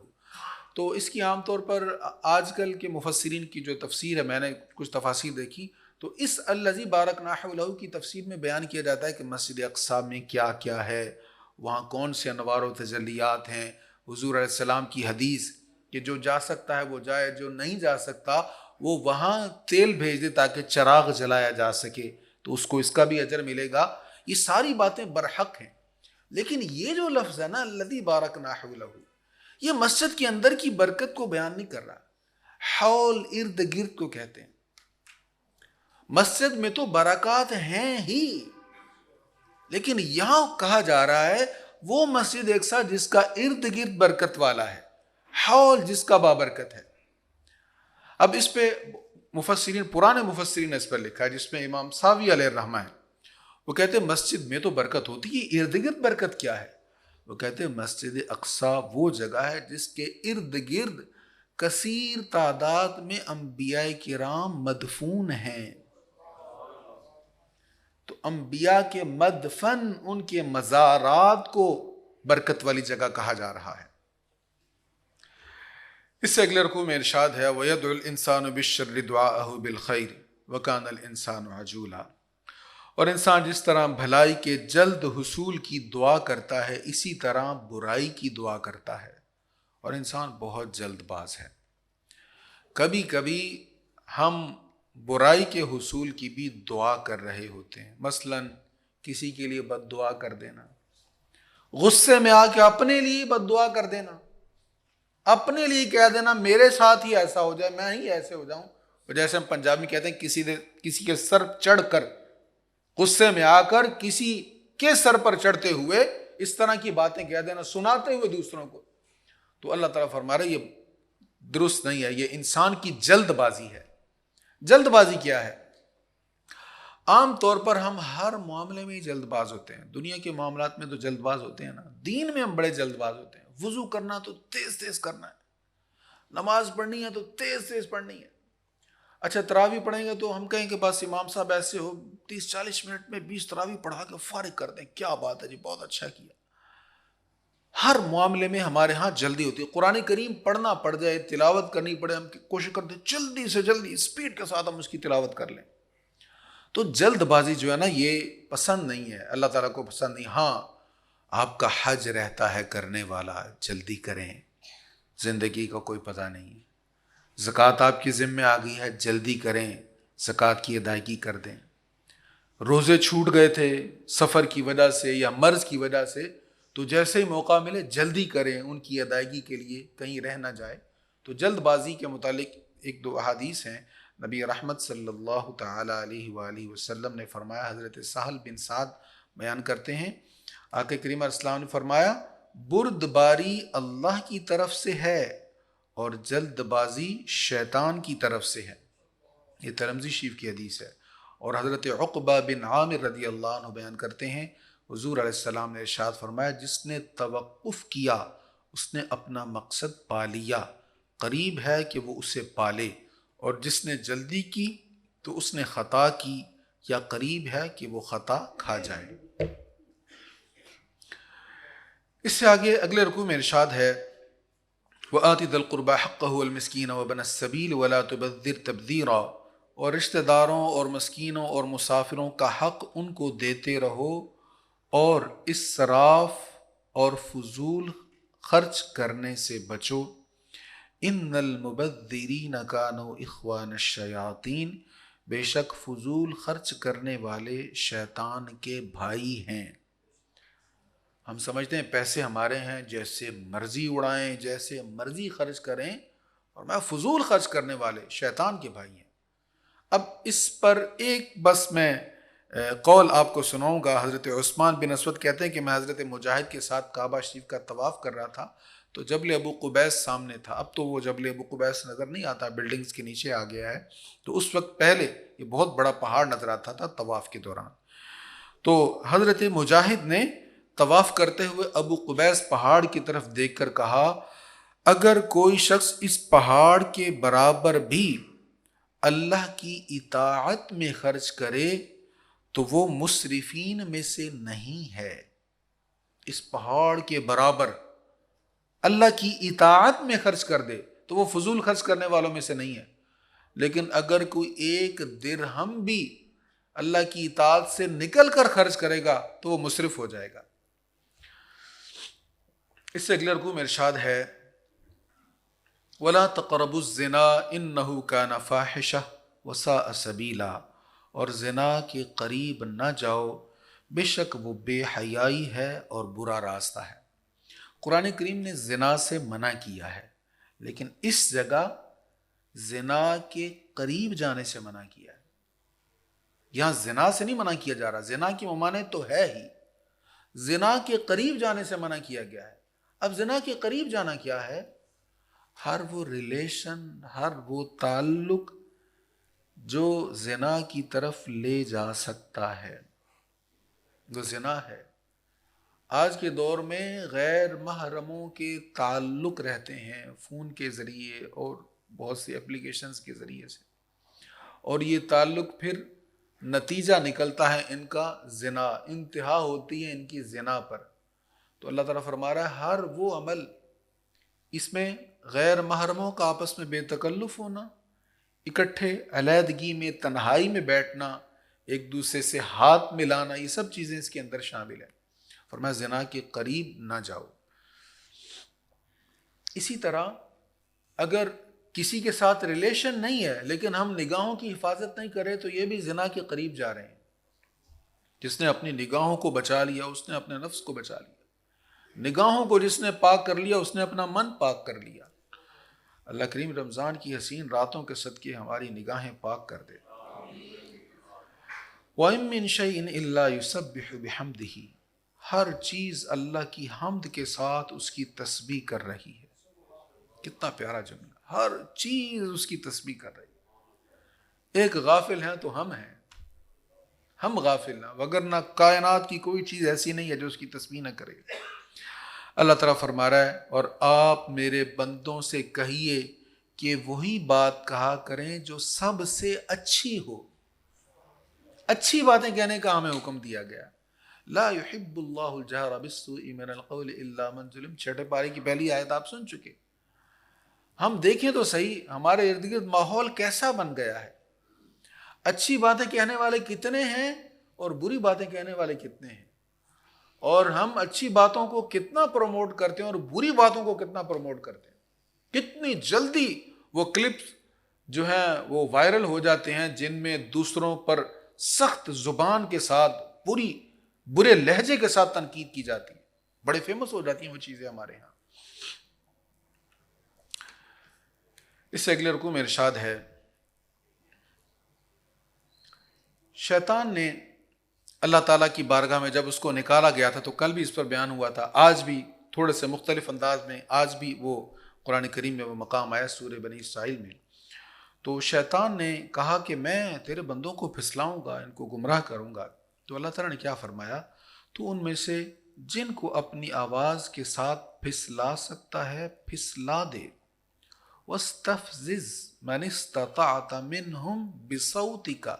تو اس کی عام طور پر آج کل کے مفسرین کی جو تفسیر ہے، میں نے کچھ تفاسیر دیکھی تو اس الذی بارکنا حولہ کی تفسیر میں بیان کیا جاتا ہے کہ مسجد اقصیٰ میں کیا کیا ہے، وہاں کون سے انوار و تجلیات ہیں۔ حضور علیہ السلام کی حدیث کہ جو جا سکتا ہے وہ جائے، جو نہیں جا سکتا وہ وہاں تیل بھیج دے تاکہ چراغ جلایا جا سکے، تو اس کو اس کا بھی اجر ملے گا۔ یہ ساری باتیں برحق ہیں، لیکن یہ جو لفظ ہے نا الذی بارکنا حولہ، یہ مسجد کے اندر کی برکت کو بیان نہیں کر رہا، حول ارد گرد کو کہتے ہیں۔ مسجد میں تو برکات ہیں ہی، لیکن یہاں کہا جا رہا ہے وہ مسجد اقصیٰ جس کا ارد گرد برکت والا ہے، حول جس کا بابرکت ہے۔ اب اس پہ مفسرین، پرانے مفسرین نے اس پر لکھا ہے، جس میں امام ساوی علیہ الرحمہ ہے، وہ کہتے ہیں مسجد میں تو برکت ہوتی ہے، ارد گرد برکت کیا ہے؟ وہ کہتے ہیں مسجد اقصیٰ وہ جگہ ہے جس کے ارد گرد کثیر تعداد میں انبیاء کرام مدفون ہیں۔ تو انبیاء کے مدفن، ان کے مزارات کو برکت والی جگہ کہا جا رہا ہے۔ اس سے اگلے رکوع میں ارشاد ہے وَيَدْعُ الْإِنسَانُ بِالشَّرِّ دُعَاءَهُ بِالْخَيْرِ وَكَانَ الْإِنسَانُ عَجُولًا، اور انسان جس طرح بھلائی کے جلد حصول کی دعا کرتا ہے اسی طرح برائی کی دعا کرتا ہے، اور انسان بہت جلد باز ہے۔ کبھی کبھی ہم برائی کے حصول کی بھی دعا کر رہے ہوتے ہیں، مثلا کسی کے لیے بد دعا کر دینا، غصے میں آ کے اپنے لیے بد دعا کر دینا، اپنے لیے کہہ دینا میرے ساتھ ہی ایسا ہو جائے، میں ہی ایسے ہو جاؤں۔ اور جیسے ہم پنجاب میں کہتے ہیں کسی کے سر چڑھ کر، غصے میں آ کر کسی کے سر پر چڑھتے ہوئے اس طرح کی باتیں کہہ دینا، سناتے ہوئے دوسروں کو، تو اللہ تعالیٰ فرما رہا ہے یہ درست نہیں ہے، یہ انسان کی جلد بازی ہے۔ جلد بازی کیا ہے؟ عام طور پر ہم ہر معاملے میں ہی جلد باز ہوتے ہیں، دنیا کے معاملات میں تو جلد باز ہوتے ہیں نا، دین میں ہم بڑے جلد باز ہوتے ہیں۔ وضو کرنا تو تیز تیز کرنا ہے، نماز پڑھنی ہے تو تیز تیز پڑھنی ہے۔ اچھا تراویح پڑھیں گے تو ہم کہیں کہ بس امام صاحب ایسے ہو 30-40 منٹ میں 20 تراویح پڑھا کے فارغ کر دیں، کیا بات ہے جی، بہت اچھا کیا۔ ہر معاملے میں ہمارے ہاں جلدی ہوتی ہے۔ قرآن کریم پڑھنا پڑ جائے، تلاوت کرنی پڑے، ہم کوشش کرتے ہیں جلدی سے جلدی اسپیڈ کے ساتھ ہم اس کی تلاوت کر لیں۔ تو جلد بازی جو ہے نا یہ پسند نہیں ہے، اللہ تعالیٰ کو پسند نہیں۔ ہاں آپ کا حج رہتا ہے کرنے والا، جلدی کریں، زندگی کا کوئی پتہ نہیں۔ زکوٰۃ آپ کی ذمہ آ گئی ہے، جلدی کریں، زکوٰۃ کی ادائیگی کر دیں۔ روزے چھوٹ گئے تھے سفر کی وجہ سے یا مرض کی وجہ سے، تو جیسے ہی موقع ملے جلدی کریں ان کی ادائیگی کے لیے، کہیں رہ نہ جائے۔ تو جلد بازی کے متعلق ایک دو احادیث ہیں۔ نبی رحمت صلی اللہ تعالی علیہ وآلہ وسلم نے فرمایا، حضرت سہل بن سعد بیان کرتے ہیں، آقا کریم علیہ السلام نے فرمایا برد باری اللہ کی طرف سے ہے اور جلد بازی شیطان کی طرف سے ہے۔ یہ ترمذی شریف کی حدیث ہے۔ اور حضرت عقبہ بن عامر رضی اللہ عنہ بیان کرتے ہیں، حضور علیہ السلام نے ارشاد فرمایا جس نے توقف کیا اس نے اپنا مقصد پا لیا، قریب ہے کہ وہ اسے پالے، اور جس نے جلدی کی تو اس نے خطا کی یا قریب ہے کہ وہ خطا کھا جائے۔ اس سے آگے اگلے رکوع میں ارشاد ہے وَآتِ ذَا الْقُرْبَى حَقَّهُ وَالْمِسْكِينَ وَابْنَ السَّبِيلِ وَلَا تُبَذِّرْ تَبْذِيرًا، اور رشتہ داروں اور مسکینوں اور مسافروں کا حق ان کو دیتے رہو اور اسراف اور فضول خرچ کرنے سے بچو۔ ان المبذرین کانوا اخوان الشیاطین، بے شک فضول خرچ کرنے والے شیطان کے بھائی ہیں۔ ہم سمجھتے ہیں پیسے ہمارے ہیں، جیسے مرضی اڑائیں، جیسے مرضی خرچ کریں، اور میں فضول خرچ کرنے والے شیطان کے بھائی ہیں۔ اب اس پر ایک بس میں قول آپ کو سناؤں گا۔ حضرت عثمان بن اسود کہتے ہیں کہ میں حضرت مجاہد کے ساتھ کعبہ شریف کا طواف کر رہا تھا تو جبل ابو قبیس سامنے تھا۔ اب تو وہ جبل ابو قبیس نظر نہیں آتا، بلڈنگز کے نیچے آ گیا ہے، تو اس وقت پہلے یہ بہت بڑا پہاڑ نظر آتا تھا طواف کے دوران۔ تو حضرت مجاہد نے طواف کرتے ہوئے ابو قبیس پہاڑ کی طرف دیکھ کر کہا، اگر کوئی شخص اس پہاڑ کے برابر بھی اللہ کی اطاعت میں خرچ کرے تو وہ مسرفین میں سے نہیں ہے۔ اس پہاڑ کے برابر اللہ کی اطاعت میں خرچ کر دے تو وہ فضول خرچ کرنے والوں میں سے نہیں ہے، لیکن اگر کوئی ایک درہم بھی اللہ کی اطاعت سے نکل کر خرچ کرے گا تو وہ مسرف ہو جائے گا۔ اس سے اگلے رکوع میں ارشاد ہے، وَلَا تَقْرَبُوا الزِّنَا إِنَّهُ كَانَ فَاحِشَةً وَسَاءَ سَبِيلًا، اور زنا کے قریب نہ جاؤ، بے شک وہ بے حیائی ہے اور برا راستہ ہے۔ قرآن کریم نے زنا سے منع کیا ہے، لیکن اس جگہ زنا کے قریب جانے سے منع کیا ہے۔ یہاں زنا سے نہیں منع کیا جا رہا، زنا کی ممانعت تو ہے ہی، زنا کے قریب جانے سے منع کیا گیا ہے۔ اب زنا کے قریب جانا کیا ہے؟ ہر وہ ریلیشن، ہر وہ تعلق جو زنا کی طرف لے جا سکتا ہے وہ زنا ہے۔ آج کے دور میں غیر محرموں کے تعلق رہتے ہیں فون کے ذریعے اور بہت سی اپلیکیشنز کے ذریعے سے، اور یہ تعلق پھر نتیجہ نکلتا ہے ان کا زنا، انتہا ہوتی ہے ان کی زنا پر۔ تو اللہ تعالیٰ فرما رہا ہے ہر وہ عمل، اس میں غیر محرموں کا آپس میں بے تکلف ہونا، اکٹھے علیحدگی میں تنہائی میں بیٹھنا، ایک دوسرے سے ہاتھ ملانا، یہ سب چیزیں اس کے اندر شامل ہیں۔ فرمایا زنا کے قریب نہ جاؤ۔ اسی طرح اگر کسی کے ساتھ ریلیشن نہیں ہے لیکن ہم نگاہوں کی حفاظت نہیں کریں تو یہ بھی زنا کے قریب جا رہے ہیں۔ جس نے اپنی نگاہوں کو بچا لیا اس نے اپنے نفس کو بچا لیا، نگاہوں کو جس نے پاک کر لیا اس نے اپنا من پاک کر لیا۔ اللہ کریم رمضان کی حسین راتوں کے صدقے ہماری نگاہیں پاک کر دے۔ وَإِن مِّن شَيْءٍ إِلَّا يُسَبِّحُ بِحَمْدِهِ، ہر چیز اللہ کی حمد کے ساتھ اس کی تسبیح کر رہی ہے۔ کتنا پیارا جملہ، ہر چیز اس کی تسبیح کر رہی ہے۔ ایک غافل ہیں تو ہم ہیں، ہم غافل نہ، وگرنہ کائنات کی کوئی چیز ایسی نہیں ہے جو اس کی تسبیح نہ کرے۔ اللہ تعالیٰ فرما رہا ہے، اور آپ میرے بندوں سے کہیے کہ وہی بات کہا کریں جو سب سے اچھی ہو۔ اچھی باتیں کہنے کا ہمیں حکم دیا گیا۔ لا يحب اللہ الجہر بالسوء من القول الا من ظلم، چھٹے پارے کی پہلی آیت آپ سن چکے۔ ہم دیکھیں تو صحیح ہمارے ارد گرد ماحول کیسا بن گیا ہے، اچھی باتیں کہنے والے کتنے ہیں اور بری باتیں کہنے والے کتنے ہیں، اور ہم اچھی باتوں کو کتنا پروموٹ کرتے ہیں اور بری باتوں کو کتنا پروموٹ کرتے ہیں۔ کتنی جلدی وہ کلپس جو ہیں وہ وائرل ہو جاتے ہیں جن میں دوسروں پر سخت زبان کے ساتھ برے لہجے کے ساتھ تنقید کی جاتی ہے، بڑے فیمس ہو جاتی ہیں وہ چیزیں ہمارے ہاں۔ اس سے اگلے رکوع میں ارشاد ہے، شیطان نے اللہ تعالیٰ کی بارگاہ میں جب اس کو نکالا گیا تھا، تو کل بھی اس پر بیان ہوا تھا، آج بھی تھوڑے سے مختلف انداز میں آج بھی وہ قرآن کریم میں وہ مقام آیا سورہ بنی اسرائیل میں۔ تو شیطان نے کہا کہ میں تیرے بندوں کو پھسلاؤں گا، ان کو گمراہ کروں گا۔ تو اللہ تعالیٰ نے کیا فرمایا، تو ان میں سے جن کو اپنی آواز کے ساتھ پھسلا سکتا ہے پھسلا دے۔ وَاسْتَفْزِزْ مَنِ اسْتَطَعْتَ مِنْهُمْ بِصَوْتِكَ،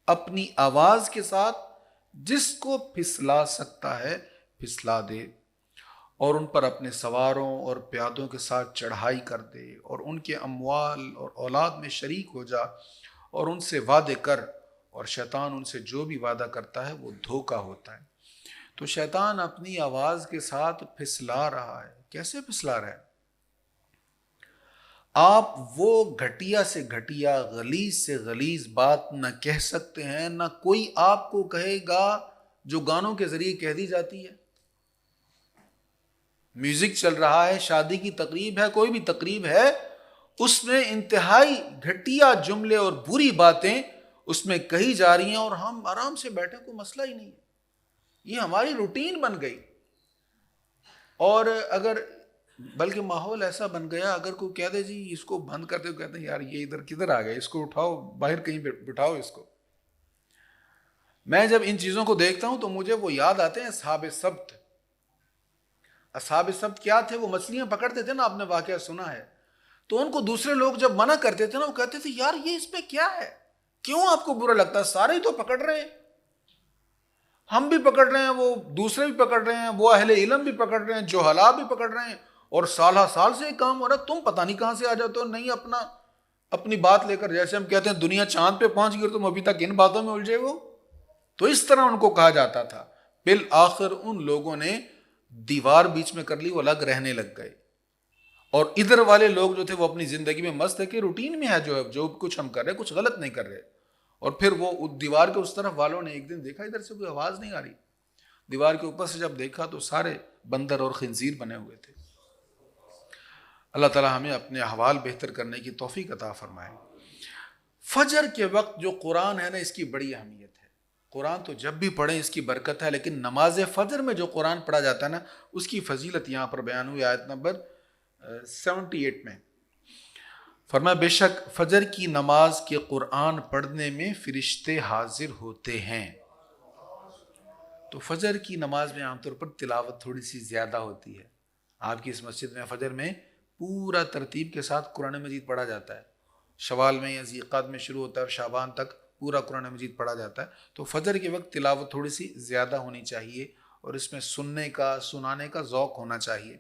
اپنی آواز کے ساتھ جس کو پھسلا سکتا ہے پھسلا دے، اور ان پر اپنے سواروں اور پیادوں کے ساتھ چڑھائی کر دے، اور ان کے اموال اور اولاد میں شریک ہو جا، اور ان سے وعدے کر، اور شیطان ان سے جو بھی وعدہ کرتا ہے وہ دھوکہ ہوتا ہے۔ تو شیطان اپنی آواز کے ساتھ پھسلا رہا ہے۔ کیسے پھسلا رہا ہے؟ آپ وہ گھٹیا سے گھٹیا، غلیظ سے غلیظ بات نہ کہہ سکتے ہیں، نہ کوئی آپ کو کہے گا جو گانوں کے ذریعے کہہ دی جاتی ہے۔ میوزک چل رہا ہے، شادی کی تقریب ہے، کوئی بھی تقریب ہے، اس میں انتہائی گھٹیا جملے اور بری باتیں اس میں کہی جا رہی ہیں، اور ہم آرام سے بیٹھے، کوئی مسئلہ ہی نہیں ہے، یہ ہماری روٹین بن گئی۔ اور اگر بلکہ ماحول ایسا بن گیا، اگر کوئی کہہ دے جی اس کو بند کر دے، کہتے ہیں یار یہ ادھر کدھر آ گیا، اس کو اٹھاؤ باہر کہیں بٹھاؤ اس کو۔ میں جب ان چیزوں کو دیکھتا ہوں تو مجھے وہ یاد آتے ہیں اصحاب سبت۔ اصحاب سبت کیا تھے؟ وہ مچھلیاں پکڑتے تھے نا، آپ نے واقعہ سنا ہے، تو ان کو دوسرے لوگ جب منع کرتے تھے نا، وہ کہتے تھے یار یہ اس میں کیا ہے، کیوں آپ کو برا لگتا ہے، سارے ہی تو پکڑ رہے ہیں، ہم بھی پکڑ رہے ہیں، وہ دوسرے بھی پکڑ رہے ہیں، وہ اہل علم بھی پکڑ رہے ہیں، جہلاء بھی پکڑ رہے ہیں، اور سالہ سال سے کام ہو رہا ہے، تم پتہ نہیں کہاں سے آ جاتے ہو، نہیں اپنی بات لے کر، جیسے ہم کہتے ہیں دنیا چاند پہ پہنچ گئی اور تم ابھی تک ان باتوں میں الجھے ہو۔ تو اس طرح ان کو کہا جاتا تھا۔ بالآخر ان لوگوں نے دیوار بیچ میں کر لی، وہ الگ رہنے لگ گئے، اور ادھر والے لوگ جو تھے وہ اپنی زندگی میں مست ہے کہ روٹین میں ہے، جو کچھ ہم کر رہے ہیں کچھ غلط نہیں کر رہے۔ اور پھر وہ دیوار کے اس طرف والوں نے ایک دن دیکھا ادھر سے کوئی آواز نہیں آ رہی، دیوار کے اوپر سے جب دیکھا تو سارے بندر اور خنزیر بنے ہوئے تھے۔ اللہ تعالیٰ ہمیں اپنے احوال بہتر کرنے کی توفیق عطا فرمائے۔ فجر کے وقت جو قرآن ہے نا، اس کی بڑی اہمیت ہے۔ قرآن تو جب بھی پڑھیں اس کی برکت ہے، لیکن نماز فجر میں جو قرآن پڑھا جاتا ہے نا، اس کی فضیلت یہاں پر بیان ہوئی آیت نمبر 78 میں۔ فرمایا بے شک فجر کی نماز کے قرآن پڑھنے میں فرشتے حاضر ہوتے ہیں۔ تو فجر کی نماز میں عام طور پر تلاوت تھوڑی سی زیادہ ہوتی ہے۔ آپ کی اس مسجد میں فجر میں پورا ترتیب کے ساتھ قرآن مجید پڑھا جاتا ہے، شوال میں یا ذیقعد میں شروع ہوتا ہے اور شعبان تک پورا قرآن مجید پڑھا جاتا ہے۔ تو فجر کے وقت تلاوت تھوڑی سی زیادہ ہونی چاہیے، اور اس میں سننے کا سنانے کا ذوق ہونا چاہیے۔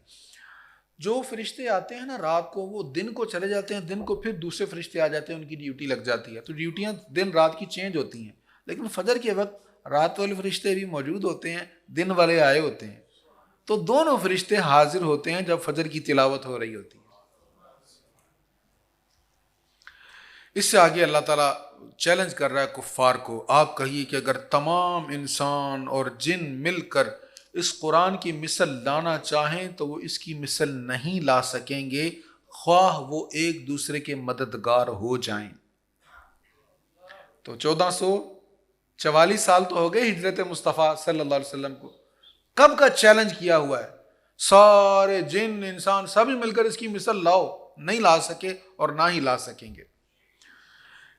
جو فرشتے آتے ہیں نا رات کو، وہ دن کو چلے جاتے ہیں، دن کو پھر دوسرے فرشتے آ جاتے ہیں، ان کی ڈیوٹی لگ جاتی ہے، تو ڈیوٹیاں دن رات کی چینج ہوتی ہیں۔ لیکن فجر کے وقت رات والے فرشتے بھی موجود ہوتے ہیں، دن والے آئے ہوتے ہیں، تو دونوں فرشتے حاضر ہوتے ہیں جب فجر کی تلاوت ہو رہی ہوتی ہے۔ اس سے آگے اللہ تعالیٰ چیلنج کر رہا ہے کفار کو، آپ کہیے کہ اگر تمام انسان اور جن مل کر اس قرآن کی مثل لانا چاہیں تو وہ اس کی مثل نہیں لا سکیں گے، خواہ وہ ایک دوسرے کے مددگار ہو جائیں۔ تو 1444 سال تو ہو گئے ہجرت مصطفیٰ صلی اللہ علیہ وسلم کو، کب کا چیلنج کیا ہوا ہے، سارے جن انسان سبھی مل کر اس کی مثل لاؤ، نہیں لا سکے اور نہ ہی لا سکیں گے۔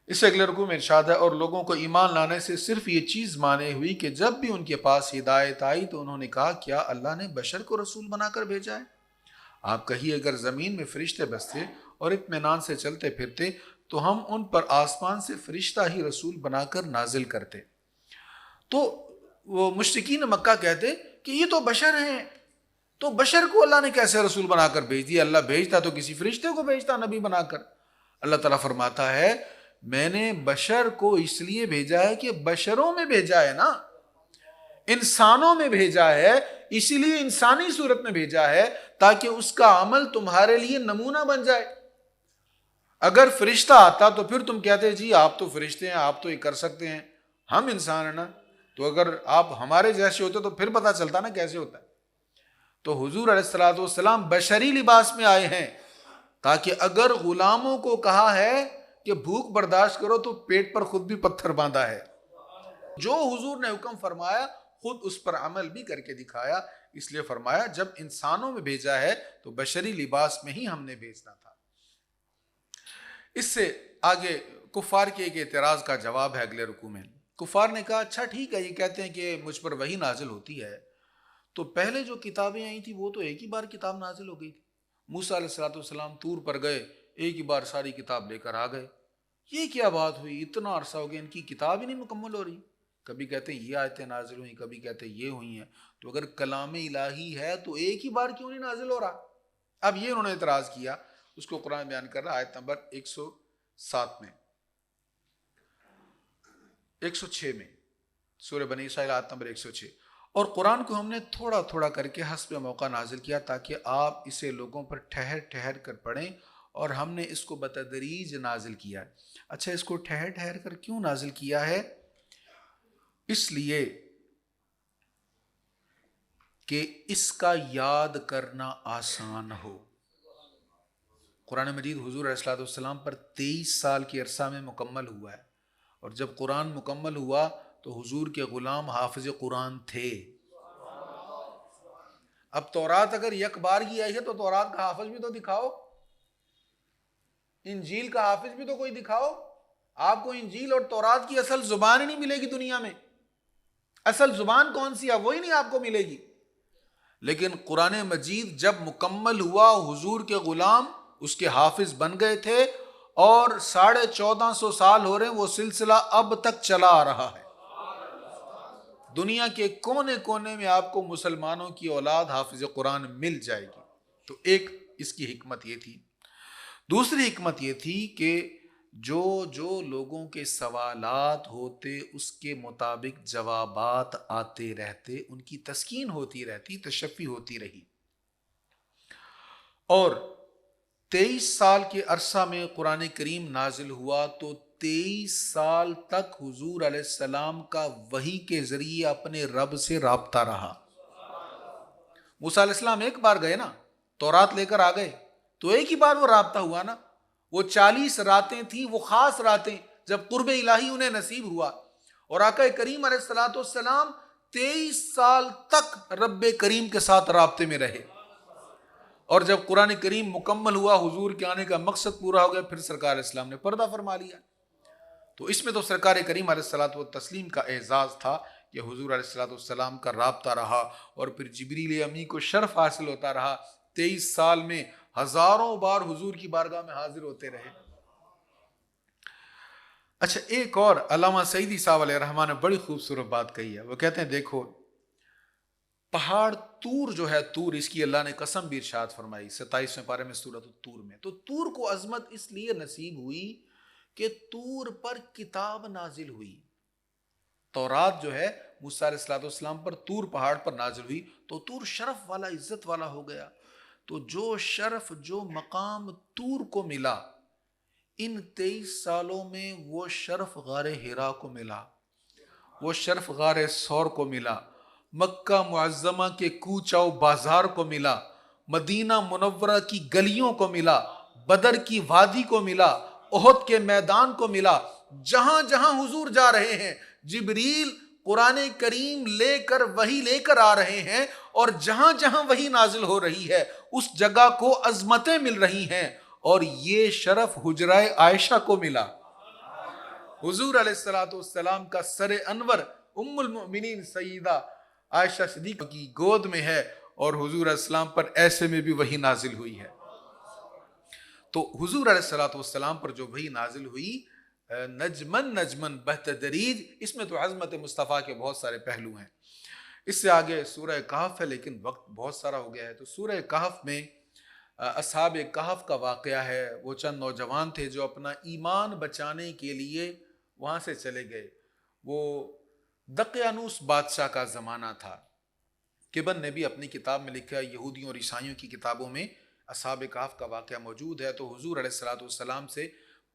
اس سے اگلے رکوع میں ارشاد ہے، اور لوگوں کو ایمان لانے سے صرف یہ چیز مانے ہوئی کہ جب بھی ان کے پاس ہدایت آئی تو انہوں نے کہا کیا اللہ نے بشر کو رسول بنا کر بھیجا ہے؟ آپ کہیے اگر زمین میں فرشتے بستے اور اطمینان سے چلتے پھرتے تو ہم ان پر آسمان سے فرشتہ ہی رسول بنا کر نازل کرتے۔ تو وہ مشرکین مکہ کہتے کہ یہ تو بشر ہیں، تو بشر کو اللہ نے کیسے رسول بنا کر بھیج دیا؟ اللہ بھیجتا تو کسی فرشتے کو بھیجتا نبی بنا کر۔ اللہ تعالیٰ فرماتا ہے میں نے بشر کو اس لیے بھیجا ہے کہ بشروں میں بھیجا ہے نا، انسانوں میں بھیجا ہے، اسی لیے انسانی صورت میں بھیجا ہے تاکہ اس کا عمل تمہارے لیے نمونہ بن جائے۔ اگر فرشتہ آتا تو پھر تم کہتے جی آپ تو فرشتے ہیں، آپ تو یہ کر سکتے ہیں، ہم انسان ہیں نا، تو اگر آپ ہمارے جیسے ہوتے تو پھر پتہ چلتا نا کیسے ہوتا ہے۔ تو حضور علیہ السلام بشری لباس میں آئے ہیں تاکہ اگر غلاموں کو کہا ہے کہ بھوک برداشت کرو تو پیٹ پر خود بھی پتھر باندھا ہے، جو حضور نے حکم فرمایا خود اس پر عمل بھی کر کے دکھایا، اس لیے فرمایا جب انسانوں میں بھیجا ہے تو بشری لباس میں ہی ہم نے بھیجنا تھا۔ اس سے آگے کفار کے ایک اعتراض کا جواب ہے اگلے رکوع میں۔ کفار نے کہا اچھا ٹھیک ہے، یہ کہتے ہیں کہ مجھ پر وحی نازل ہوتی ہے، تو پہلے جو کتابیں آئی تھی وہ تو ایک ہی بار کتاب نازل ہو گئی تھی، موسیٰ علیہ السلام طور پر گئے، ایک ہی بار ساری کتاب لے کر آ گئے، یہ کیا بات ہوئی، اتنا عرصہ ہو گیا ان کی کتاب ہی نہیں مکمل ہو رہی، کبھی کہتے ہیں یہ آیتیں نازل ہوئیں، کبھی کہتے ہیں یہ ہوئی ہیں، تو اگر کلام الہی ہے تو ایک ہی بار کیوں نہیں نازل ہو رہا؟ اب یہ انہوں نے اعتراض کیا، اس کو قرآن بیان کر رہا آیت نمبر 107 میں، 106 میں، سورہ بنی اسرائیل آیت نمبر 106۔ اور قرآن کو ہم نے تھوڑا تھوڑا کر کے حسب موقع نازل کیا تاکہ آپ اسے لوگوں پر ٹھہر ٹھہر کر پڑھیں اور ہم نے اس کو بتدریج نازل کیا ہے۔ اچھا، اس کو ٹھہر ٹھہر کر کیوں نازل کیا ہے؟ اس لیے کہ اس کا یاد کرنا آسان ہو۔ قرآن مجید حضور علیہ الصلوۃ والسلام پر 23 سال کے عرصہ میں مکمل ہوا ہے، اور جب قرآن مکمل ہوا تو حضور کے غلام حافظ قرآن تھے۔ اب تورات اگر یک بار کی آئی ہے تو تورات کا حافظ بھی تو دکھاؤ، انجیل کا حافظ بھی تو کوئی دکھاؤ۔ آپ کو انجیل اور تورات کی اصل زبان ہی نہیں ملے گی دنیا میں، اصل زبان کون سی ہے وہی نہیں آپ کو ملے گی۔ لیکن قرآن مجید جب مکمل ہوا، حضور کے غلام اس کے حافظ بن گئے تھے، اور 1450 سال ہو رہے ہیں وہ سلسلہ اب تک چلا آ رہا ہے۔ دنیا کے کونے کونے میں آپ کو مسلمانوں کی اولاد حافظ قرآن مل جائے گی۔ تو ایک اس کی حکمت یہ تھی۔ دوسری حکمت یہ تھی کہ جو لوگوں کے سوالات ہوتے اس کے مطابق جوابات آتے رہتے، ان کی تسکین ہوتی رہتی، تشفی ہوتی رہی۔ اور 23 سال کے عرصہ میں قرآن کریم نازل ہوا تو 23 سال تک حضور علیہ السلام کا وحی کے ذریعے اپنے رب سے رابطہ رہا۔ موسیٰ علیہ السلام ایک بار گئے نا، تورات لے کر آ گئے، تو ایک ہی بار وہ رابطہ ہوا نا۔ وہ 40 راتیں تھیں، وہ خاص راتیں جب قرب الہی انہیں نصیب ہوا، اور آقا کریم علیہ الصلوۃ والسلام 23 سال تک رب کریم کے ساتھ رابطے میں رہے۔ اور جب قرآن کریم مکمل ہوا، حضور کے آنے کا مقصد پورا ہو گیا، پھر سرکار اسلام نے پردہ فرما لیا۔ تو اس میں تو سرکار کریم علیہ الصلوۃ والتسلیم کا اعزاز تھا کہ حضور علیہ الصلوۃ والسلام کا رابطہ رہا، اور پھر جبریل امی کو شرف حاصل ہوتا رہا، 23 سال میں ہزاروں بار حضور کی بارگاہ میں حاضر ہوتے رہے۔ اچھا، ایک اور علامہ سعیدی صاحب علیہ الرحمٰن نے بڑی خوبصورت بات کہی ہے۔ وہ کہتے ہیں دیکھو، پہاڑ طور جو ہے، طور، اس کی اللہ نے قسم بھی ارشاد فرمائی 27ویں پارے میں سورۃ الطور میں۔ تو طور کو عظمت اس لیے نصیب ہوئی کہ طور پر کتاب نازل ہوئی۔ تورات جو ہے موسیٰ علیہ الصلوۃ والسلام پر طور پہاڑ پر نازل ہوئی، تو طور شرف والا، عزت والا ہو گیا۔ تو جو شرف، جو مقام طور کو ملا، ان 23 سالوں میں وہ شرف غار حرا کو ملا، وہ شرف غار ثور کو ملا، مکہ معظمہ کے کوچہ و بازار کو ملا، مدینہ منورہ کی گلیوں کو ملا، بدر کی وادی کو ملا، احد کے میدان کو ملا۔ جہاں جہاں حضور جا رہے ہیں، جبریل قرآن کریم لے کر، وحی لے کر آ رہے ہیں، اور جہاں جہاں وحی نازل ہو رہی ہے اس جگہ کو عظمتیں مل رہی ہیں۔ اور یہ شرف حجرہ عائشہ کو ملا۔ حضور علیہ الصلوۃ والسلام کا سر انور ام المؤمنین سیدہ عائشہ صدیقہ کی گود میں ہے، اور حضور علیہ السلام پر ایسے میں بھی وحی نازل ہوئی ہے۔ تو حضور علیہ الصلوۃ والسلام پر جو وحی نازل ہوئی، نجمن نجمن بتدریج، اس میں تو عظمت مصطفیٰ کے بہت سارے پہلو ہیں۔ اس سے آگے سورہ کہف ہے، لیکن وقت بہت سارا ہو گیا ہے۔ تو سورہ کہف میں اصحاب کہف کا واقعہ ہے۔ وہ چند نوجوان تھے جو اپنا ایمان بچانے کے لیے وہاں سے چلے گئے۔ وہ دقیانوس بادشاہ کا زمانہ تھا۔ کبن نے بھی اپنی کتاب میں لکھا ہے، یہودیوں اور عیسائیوں کی کتابوں میں اصحاب کہف کا واقعہ موجود ہے۔ تو حضور علیہ الصلوۃ والسلام سے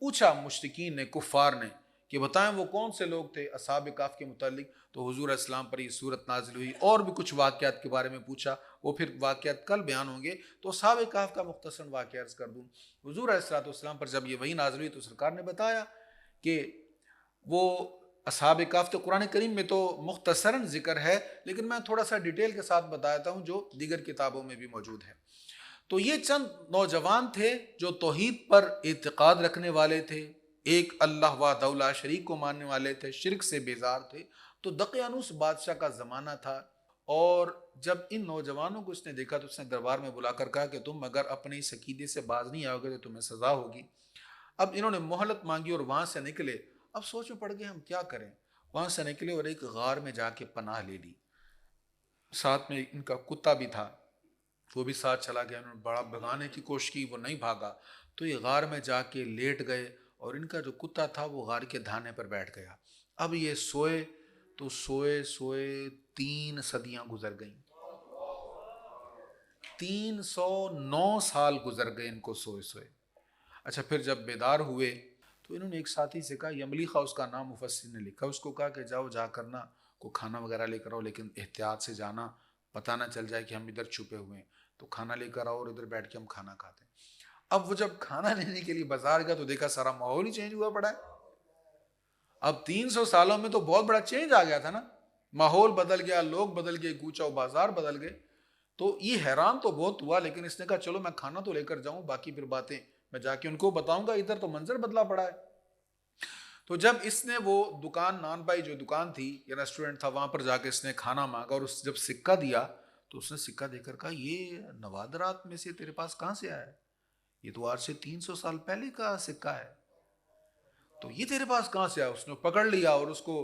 پوچھا مشرکین نے، کفار نے، کہ بتائیں وہ کون سے لوگ تھے اصحاب کہف کے متعلق۔ تو حضور علیہ السلام پر یہ صورت نازل ہوئی، اور بھی کچھ واقعات کے بارے میں پوچھا، وہ پھر واقعات کل بیان ہوں گے۔ تو اصحاب کہف کا مختصر واقعہ عرض کر دوں۔ حضور علیہ الصلوۃ والسلام پر جب یہ وحی نازل ہوئی تو سرکار نے بتایا کہ وہ اصحاب کہف، تو قرآن کریم میں تو مختصراً ذکر ہے، لیکن میں تھوڑا سا ڈیٹیل کے ساتھ بتاتا ہوں جو دیگر کتابوں میں بھی موجود ہے۔ تو یہ چند نوجوان تھے جو توحید پر اعتقاد رکھنے والے تھے، ایک اللہ وحدہ لا شریک کو ماننے والے تھے، شرک سے بیزار تھے۔ تو دقیانوس بادشاہ کا زمانہ تھا، اور جب ان نوجوانوں کو اس نے دیکھا تو اس نے دربار میں بلا کر کہا کہ تم اگر اپنے اس عقیدے سے باز نہیں آؤ گے تو تمہیں سزا ہوگی۔ اب انہوں نے مہلت مانگی اور وہاں سے نکلے۔ اب سوچ میں پڑ گئے ہم کیا کریں۔ وہاں سے نکلے اور ایک غار میں جا کے پناہ لے لی۔ ساتھ میں ان کا کتا بھی تھا، وہ بھی ساتھ چلا گیا۔ انہوں نے بڑا بھگانے کی کوشش کی، وہ نہیں بھاگا، تو یہ غار میں جا کے لیٹ گئے، اور ان کا جو کتا تھا وہ غار کے دھانے پر بیٹھ گیا۔ اب یہ سوئے تو سوئے 3 صدیاں گزر گئیں، 309 سال گزر گئے ان کو سوئے سوئے۔ اچھا پھر جب بیدار ہوئے تو انہوں نے ایک ساتھی سے کہا، یملیخا اس کا نام مفسر نے لکھا، اس کو کہا کہ جاؤ جا کرنا کو کھانا وغیرہ لے کر آؤ، لیکن احتیاط سے جانا، پتہ نہ چل جائے کہ ہم ادھر چھپے ہوئے ہیں، تو کھانا لے کر آؤ اور ادھر بیٹھ کے ہم کھانا کھاتے ہیں۔ اب وہ جب کھانا لینے کے لیے بازار گیا تو دیکھا سارا ماحول ہی چینج ہوا پڑا ہے۔ اب 300 سالوں میں تو بہت بڑا چینج آ گیا تھا نا، ماحول بدل گیا، لوگ بدل گئے، کوچہ و بازار بدل گئے۔ تو یہ حیران تو بہت ہوا، لیکن اس نے کہا چلو میں کھانا تو لے کر جاؤں، باقی پھر باتیں میں جا کے ان کو بتاؤں گا، ادھر تو منظر بدلا پڑا ہے۔ تو جب اس نے وہ دکان، نان بھائی جو دکان تھی یا ریسٹورنٹ تھا، وہاں پر جا کے اس نے کھانا مانگا اور اس جب سکہ دیا تو اس نے سکہ دے کر کہا، یہ نوادرات میں سے تیرے پاس کہاں سے آیا ہے؟ یہ تو آج سے 300 سال پہلے کا سکہ ہے، تو یہ تیرے پاس کہاں سے آیا؟ اس نے پکڑ لیا اور اس کو،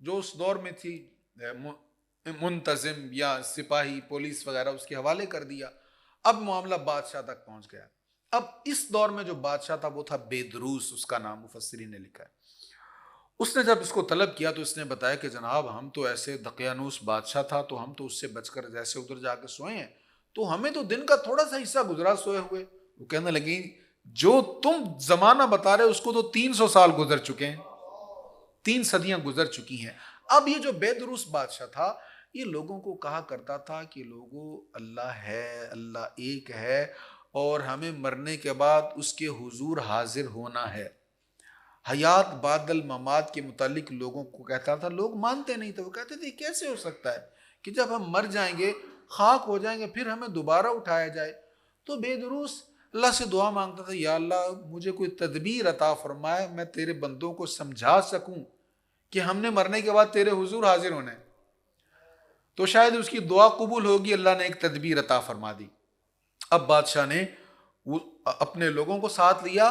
جو اس دور میں تھی منتظم یا سپاہی پولیس وغیرہ، اس کے حوالے کر دیا۔ اب معاملہ بادشاہ تک پہنچ گیا۔ اب اس دور میں جو بادشاہ تھا وہ تھا بیدروس، اس کا نام مفسرین نے لکھا ہے۔ اس نے جب اس کو طلب کیا تو اس نے بتایا کہ جناب ہم تو ایسے دقیانوس بادشاہ تھا تو ہم تو اس سے بچ کر جیسے ادھر جا کے سوئے ہیں، تو ہمیں تو دن کا تھوڑا سا حصہ گزرا سوئے ہوئے۔ وہ کہنے لگی جو تم زمانہ بتا رہے اس کو تو 300 سال گزر چکے ہیں، 3 صدیاں گزر چکی ہیں۔ اب یہ جو بیدروس بادشاہ تھا یہ لوگوں کو کہا کرتا تھا کہ لوگوں، اللہ ہے، اللہ ایک ہے، اور ہمیں مرنے کے بعد اس کے حضور حاضر ہونا ہے۔ حیات بعد الممات کے متعلق لوگوں کو کہتا تھا، لوگ مانتے نہیں تھے، وہ کہتے تھے کیسے ہو سکتا ہے کہ جب ہم مر جائیں گے، خاک ہو جائیں گے، پھر ہمیں دوبارہ اٹھایا جائے؟ تو بیدروس اللہ سے دعا مانگتا تھا، یا اللہ مجھے کوئی تدبیر عطا فرمائے، میں تیرے بندوں کو سمجھا سکوں کہ ہم نے مرنے کے بعد تیرے حضور حاضر ہونا ہے۔ تو شاید اس کی دعا قبول ہوگی، اللہ نے ایک تدبیر عطا فرما دی۔ اب بادشاہ نے اپنے لوگوں کو ساتھ لیا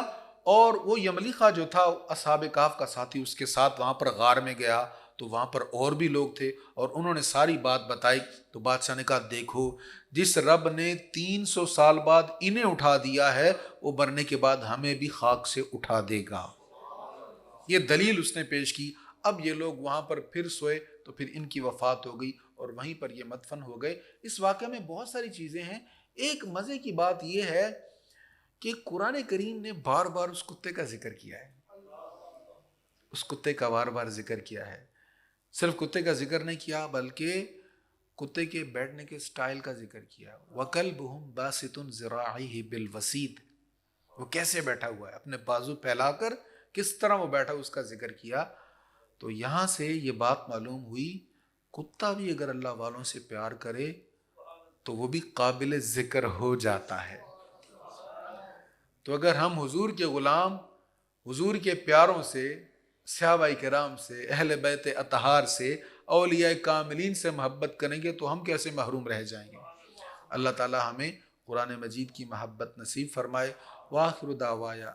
اور وہ یملیخا جو تھا اصحاب کہف کا ساتھی، اس کے ساتھ وہاں پر غار میں گیا، تو وہاں پر اور بھی لوگ تھے اور انہوں نے ساری بات بتائی۔ تو بادشاہ نے کہا دیکھو، جس رب نے 300 سال بعد انہیں اٹھا دیا ہے وہ مرنے کے بعد ہمیں بھی خاک سے اٹھا دے گا۔ یہ دلیل اس نے پیش کی۔ اب یہ لوگ وہاں پر پھر سوئے تو پھر ان کی وفات ہو گئی اور وہیں پر یہ مدفن ہو گئے۔ اس واقعے میں بہت ساری چیزیں ہیں۔ ایک مزے کی بات یہ ہے کہ قرآن کریم نے بار بار اس کتے کا ذکر کیا ہے، اس کتے کا بار بار ذکر کیا ہے۔ صرف کتے کا ذکر نہیں کیا بلکہ کتے کے بیٹھنے کے سٹائل کا ذکر کیا۔ وَكَلْبُهُمْ بَاسِطٌ ذِرَاعِهِ بِالْوَسِيدِ، وہ کیسے بیٹھا ہوا ہے، اپنے بازو پھیلا کر کس طرح وہ بیٹھا، اس کا ذکر کیا۔ تو یہاں سے یہ بات معلوم ہوئی، کتا بھی اگر اللہ والوں سے پیار کرے تو وہ بھی قابل ذکر ہو جاتا ہے۔ تو اگر ہم حضور کے غلام، حضور کے پیاروں سے، صحابہ کرام سے، اہل بیت اطہار سے، اولیاء کاملین سے محبت کریں گے تو ہم کیسے محروم رہ جائیں گے؟ اللہ تعالی ہمیں قرآن مجید کی محبت نصیب فرمائے۔ وآخر دعوایا